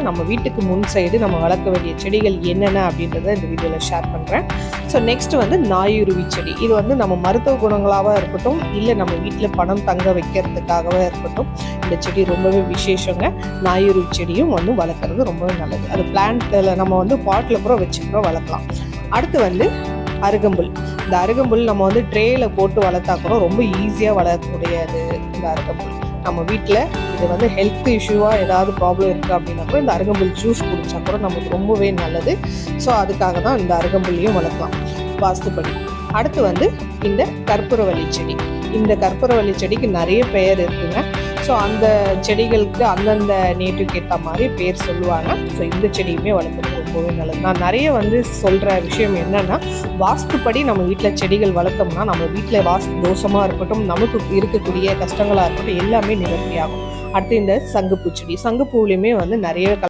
நம்ம வீட்டுக்கு முன் சைடு நம்ம வளர்க்க வேண்டிய செடிகள் என்னென்ன அப்படின்றத இந்த வீடியோவில் ஷேர் பண்ணுறேன். ஸோ நெக்ஸ்ட் வந்து நாயுருவி செடி. இது வந்து நம்ம மருத்துவ குணங்களாக இருக்கட்டும், இல்லை நம்ம வீட்டில் பணம் தங்க வைக்கிறதுக்காகவே இருக்கட்டும், இந்த செடி ரொம்பவே விசேஷங்க. நாயுருவி செடியும் வந்து வளர்க்குறது ரொம்பவே நல்லது. அது பிளான்ட்டில் நம்ம வந்து பாட்டில் கூட வச்சு கூட வளர்க்கலாம். அடுத்து வந்து அருகம்புல். இந்த அருகம்புல் நம்ம வந்து ட்ரேயில் போட்டு வளர்த்தா கூட ரொம்ப ஈஸியாக வளரக்கூடியது இந்த அருகம்புல். நம்ம வீட்டில் இது வந்து ஹெல்த் இஷ்யூவாக ஏதாவது ப்ராப்ளம் இருக்குது அப்படின்னா கூட இந்த அருகம்புல் ஜூஸ் குடித்தா கூட நமக்கு ரொம்பவே நல்லது. ஸோ அதுக்காக தான் இந்த அருகம்புல்லையும் வளர்க்கலாம் வாஸ்துப்படி. அடுத்து வந்து இந்த கற்பூரவள்ளி செடி. இந்த கற்பூரவள்ளி செடிக்கு நிறைய பெயர் இருக்குங்க. ஸோ அந்த செடிகளுக்கு அந்தந்த நேட்டிவ்க்கு ஏற்ற மாதிரி பேர் சொல்லுவாங்க. ஸோ இந்த செடியுமே வளர்க்குறது ரொம்பவே நல்லது. நான் நிறைய வந்து சொல்கிற விஷயம் என்னென்னா, வாஸ்துப்படி நம்ம வீட்டில் செடிகள் வளர்த்தோம்னா நம்ம வீட்டில் வாஸ்து தோஷமாக இருக்கட்டும், நமக்கு இருக்கக்கூடிய கஷ்டங்களாக இருக்கட்டும், எல்லாமே நிவர்த்தி ஆகும். அடுத்து இந்த சங்குப்பூ செடி. சங்குப்பூலையுமே வந்து நிறைய